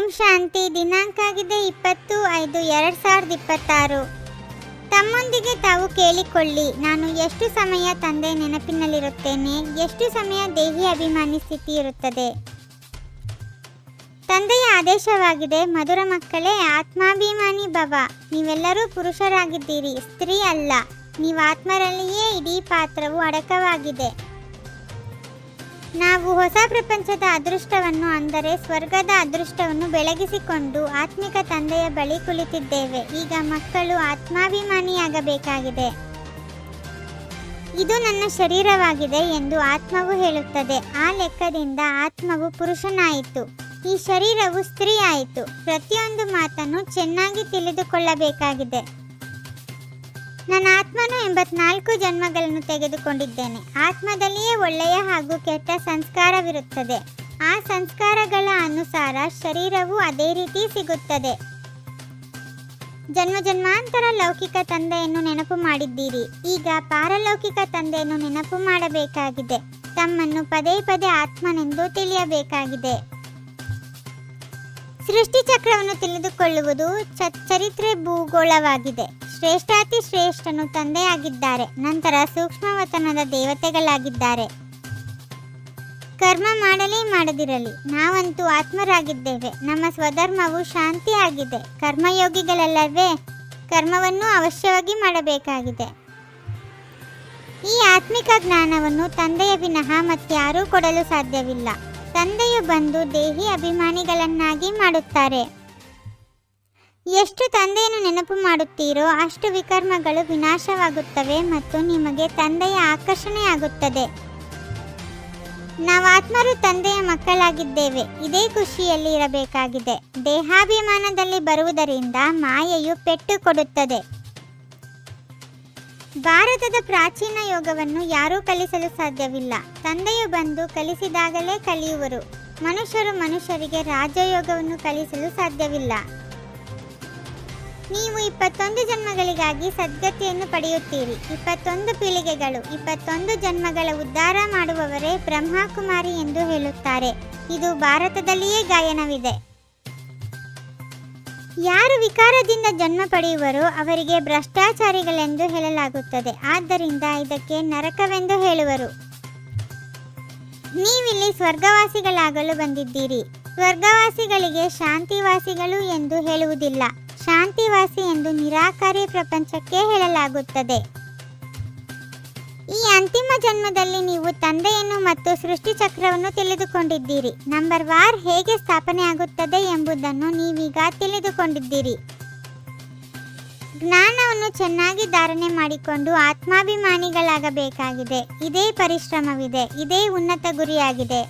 ಓಂ ಶಾಂತಿ. ದಿನಾಂಕ ಆಗಿದೆ 20/5/2026. ತಮ್ಮೊಂದಿಗೆ ತಾವು ಕೇಳಿಕೊಳ್ಳಿ, ನಾನು ಎಷ್ಟು ಸಮಯ ತಂದೆ ನೆನಪಿನಲ್ಲಿರುತ್ತೇನೆ, ಎಷ್ಟು ಸಮಯ ದೇಹಿ ಅಭಿಮಾನಿ ಸ್ಥಿತಿ ಇರುತ್ತದೆ. ತಂದೆಯ ಆದೇಶವಾಗಿದೆ, ಮಧುರ ಮಕ್ಕಳೇ, ಆತ್ಮಾಭಿಮಾನಿ ಭವ. ನೀವೆಲ್ಲರೂ ಪುರುಷರಾಗಿದ್ದೀರಿ, ಸ್ತ್ರೀ ಅಲ್ಲ. ನೀವು ಆತ್ಮರಲ್ಲಿಯೇ ಇಡೀ ಪಾತ್ರವು ಅಡಕವಾಗಿದೆ. ನಾವು ಹೊಸ ಪ್ರಪಂಚದ ಅದೃಷ್ಟವನ್ನು, ಅಂದರೆ ಸ್ವರ್ಗದ ಅದೃಷ್ಟವನ್ನು ಬೆಳಗಿಸಿಕೊಂಡು ಆತ್ಮಿಕ ತಂದೆಯ ಬಳಿ ಕುಳಿತಿದ್ದೇವೆ. ಈಗ ಮಕ್ಕಳು ಆತ್ಮಾಭಿಮಾನಿಯಾಗಬೇಕಾಗಿದೆ. ಇದು ನನ್ನ ಶರೀರವಾಗಿದೆ ಎಂದು ಆತ್ಮವು ಹೇಳುತ್ತದೆ. ಆ ಲೆಕ್ಕದಿಂದ ಆತ್ಮವು ಪುರುಷನಾಯಿತು, ಈ ಶರೀರವು ಸ್ತ್ರೀ ಆಯಿತು. ಪ್ರತಿಯೊಂದು ಮಾತನ್ನು ಚೆನ್ನಾಗಿ ತಿಳಿದುಕೊಳ್ಳಬೇಕಾಗಿದೆ. ನನ್ನ ಆತ್ಮನು 84 ಜನ್ಮಗಳನ್ನು ತೆಗೆದುಕೊಂಡಿದ್ದೇನೆ. ಆತ್ಮದಲ್ಲಿಯೇ ಒಳ್ಳೆಯ ಹಾಗೂ ಕೆಟ್ಟ ಸಂಸ್ಕಾರವಿರುತ್ತದೆ. ಆ ಸಂಸ್ಕಾರಗಳ ಅನುಸಾರ ಶರೀರವು ಅದೇ ರೀತಿ ಸಿಗುತ್ತದೆ. ಜನ್ಮ ಜನ್ಮಾಂತರ ಲೌಕಿಕ ತಂದೆಯನ್ನು ನೆನಪು ಮಾಡಿದ್ದೀರಿ. ಈಗ ಪಾರಲೌಕಿಕ ತಂದೆಯನ್ನು ನೆನಪು ಮಾಡಬೇಕಾಗಿದೆ. ತಮ್ಮನ್ನು ಪದೇ ಪದೇ ಆತ್ಮನೆಂದು ತಿಳಿಯಬೇಕಾಗಿದೆ. ಸೃಷ್ಟಿ ಚಕ್ರವನ್ನು ತಿಳಿದುಕೊಳ್ಳುವುದು ಚರಿತ್ರೆ ಭೂಗೋಳವಾಗಿದೆ. ಶ್ರೇಷ್ಠಾತಿ ಶ್ರೇಷ್ಠನು ತಂದೆಯಾಗಿದ್ದಾರೆ. ನಂತರ ಸೂಕ್ಷ್ಮವತನದ ದೇವತೆಗಳಾಗಿದ್ದಾರೆ. ಕರ್ಮ ಮಾಡಲಿ ಮಾಡದಿರಲಿ, ನಾವಂತೂ ಆತ್ಮರಾಗಿದ್ದೇವೆ. ನಮ್ಮ ಸ್ವಧರ್ಮವು ಶಾಂತಿ ಆಗಿದೆ. ಕರ್ಮಯೋಗಿಗಳಲ್ಲವೇ? ಕರ್ಮವನ್ನು ಅವಶ್ಯವಾಗಿ ಮಾಡಬೇಕಾಗಿದೆ. ಈ ಆತ್ಮಿಕ ಜ್ಞಾನವನ್ನು ತಂದೆಯ ವಿನಃ ಮತ್ಯಾರೂ ಕೊಡಲು ಸಾಧ್ಯವಿಲ್ಲ. ತಂದೆಯು ಬಂದು ದೇಹಿ ಅಭಿಮಾನಿಗಳನ್ನಾಗಿ ಮಾಡುತ್ತಾರೆ. ಎಷ್ಟು ತಂದೆಯನ್ನು ನೆನಪು ಮಾಡುತ್ತೀರೋ ಅಷ್ಟು ವಿಕರ್ಮಗಳು ವಿನಾಶವಾಗುತ್ತವೆ ಮತ್ತು ನಿಮಗೆ ತಂದೆಯ ಆಕರ್ಷಣೆಯಾಗುತ್ತದೆ. ನಾವು ಆತ್ಮರು ತಂದೆಯ ಮಕ್ಕಳಾಗಿದ್ದೇವೆ. ಇದೇ ಖುಷಿಯಲ್ಲಿ ಇರಬೇಕಾಗಿದೆ. ದೇಹಾಭಿಮಾನದಲ್ಲಿ ಬರುವುದರಿಂದ ಮಾಯೆಯು ಪೆಟ್ಟು ಕೊಡುತ್ತದೆ. ಭಾರತದ ಪ್ರಾಚೀನ ಯೋಗವನ್ನು ಯಾರೂ ಕಲಿಸಲು ಸಾಧ್ಯವಿಲ್ಲ. ತಂದೆಯು ಬಂದು ಕಲಿಸಿದಾಗಲೇ ಕಲಿಯುವರು. ಮನುಷ್ಯರಿಗೆ ರಾಜಯೋಗವನ್ನು ಕಲಿಸಲು ಸಾಧ್ಯವಿಲ್ಲ. ನೀವು 21 ಜನ್ಮಗಳಿಗಾಗಿ ಸದ್ಗತಿಯನ್ನು ಪಡೆಯುತ್ತೀರಿ. 21 ಪೀಳಿಗೆಗಳು, 21 ಜನ್ಮಗಳ ಉದ್ಧಾರ ಮಾಡುವವರೇ ಬ್ರಹ್ಮಕುಮಾರಿ ಎಂದು ಹೇಳುತ್ತಾರೆ. ಇದು ಭಾರತದಲ್ಲಿಯೇ ಗಾಯನವಿದೆ. ಯಾರು ವಿಕಾರದಿಂದ ಜನ್ಮ ಪಡೆಯುವರೋ ಅವರಿಗೆ ಭ್ರಷ್ಟಾಚಾರಿಗಳೆಂದು ಹೇಳಲಾಗುತ್ತದೆ. ಆದ್ದರಿಂದ ಇದಕ್ಕೆ ನರಕವೆಂದು ಹೇಳುವರು. ನೀವಿಲ್ಲಿ ಸ್ವರ್ಗವಾಸಿಗಳಾಗಲು ಬಂದಿದ್ದೀರಿ. ಸ್ವರ್ಗವಾಸಿಗಳಿಗೆ ಶಾಂತಿವಾಸಿಗಳು ಎಂದು ಹೇಳುವುದಿಲ್ಲ. ಶಾಂತಿವಾಸಿ ಎಂದು ನಿರಾಕಾರಿ ಪ್ರಪಂಚಕ್ಕೆ ಹೇಳಲಾಗುತ್ತದೆ. ಈ ಅಂತಿಮ ಜನ್ಮದಲ್ಲಿ ನೀವು ತಂದೆಯನ್ನು ಮತ್ತು ಸೃಷ್ಟಿ ಚಕ್ರವನ್ನು ತಿಳಿದುಕೊಂಡಿದ್ದೀರಿ. ನಂಬರ್ ವಾರ್ ಹೇಗೆ ಸ್ಥಾಪನೆ ಆಗುತ್ತದೆ ಎಂಬುದನ್ನು ನೀವೀಗ ತಿಳಿದುಕೊಂಡಿದ್ದೀರಿ. ಜ್ಞಾನವನ್ನು ಚೆನ್ನಾಗಿ ಧಾರಣೆ ಮಾಡಿಕೊಂಡು ಆತ್ಮಾಭಿಮಾನಿಗಳಾಗಬೇಕಾಗಿದೆ. ಇದೇ ಪರಿಶ್ರಮವಿದೆ. ಇದೇ ಉನ್ನತ ಗುರಿಯಾಗಿದೆ.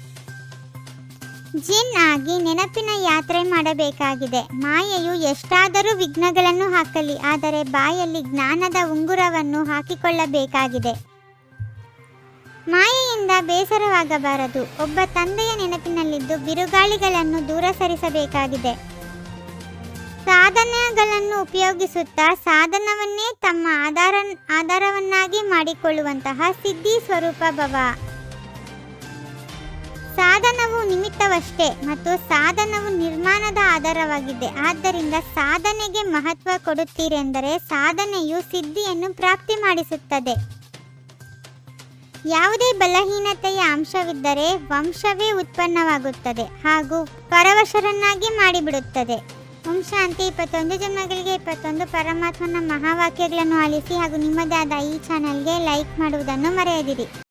ಜಿನ್ ಆಗಿ ನೆನಪಿನ ಯಾತ್ರೆ ಮಾಡಬೇಕಾಗಿದೆ. ಮಾಯೆಯು ಎಷ್ಟಾದರೂ ವಿಘ್ನಗಳನ್ನು ಹಾಕಲಿ, ಆದರೆ ಬಾಯಲ್ಲಿ ಜ್ಞಾನದ ಉಂಗುರವನ್ನು ಹಾಕಿಕೊಳ್ಳಬೇಕಾಗಿದೆ. ಮಾಯೆಯಿಂದ ಬೇಸರವಾಗಬಾರದು. ಒಬ್ಬ ತಂದೆಯ ನೆನಪಿನಲ್ಲಿದ್ದು ಬಿರುಗಾಳಿಗಳನ್ನು ದೂರ ಸರಿಸಬೇಕಾಗಿದೆ. ಸಾಧನಗಳನ್ನು ಉಪಯೋಗಿಸುತ್ತಾ ಸಾಧನವನ್ನೇ ತಮ್ಮ ಆಧಾರವನ್ನಾಗಿ ಮಾಡಿಕೊಳ್ಳುವಂತಹ ಸಿದ್ಧಿ ಸ್ವರೂಪ ಭವ. ಸಾಧನವು ನಿಮಿತ್ತವಷ್ಟೇ ಮತ್ತು ಸಾಧನವು ನಿರ್ಮಾಣದ ಆಧಾರವಾಗಿದೆ. ಆದ್ದರಿಂದ ಸಾಧನೆಗೆ ಮಹತ್ವ ಕೊಡುತ್ತೀರೆಂದರೆ ಸಾಧನೆಯು ಸಿದ್ಧಿಯನ್ನು ಪ್ರಾಪ್ತಿ ಮಾಡಿಸುತ್ತದೆ. ಯಾವುದೇ ಬಲಹೀನತೆಯ ಅಂಶವಿದ್ದರೆ ವಂಶವೇ ಉತ್ಪನ್ನವಾಗುತ್ತದೆ ಹಾಗೂ ಪರವಶರನ್ನಾಗಿ ಮಾಡಿಬಿಡುತ್ತದೆ. ಓಂ ಶಾಂತಿ. 21 ಜನ್ಮಗಳಿಗೆ 21 ಪರಮಾತ್ಮನ ಮಹಾವಾಕ್ಯಗಳನ್ನು ಆಲಿಸಿ ಹಾಗೂ ನಿಮ್ಮದೇ ಆದ ಈ ಚಾನಲ್ಗೆ ಲೈಕ್ ಮಾಡುವುದನ್ನು ಮರೆಯದಿರಿ.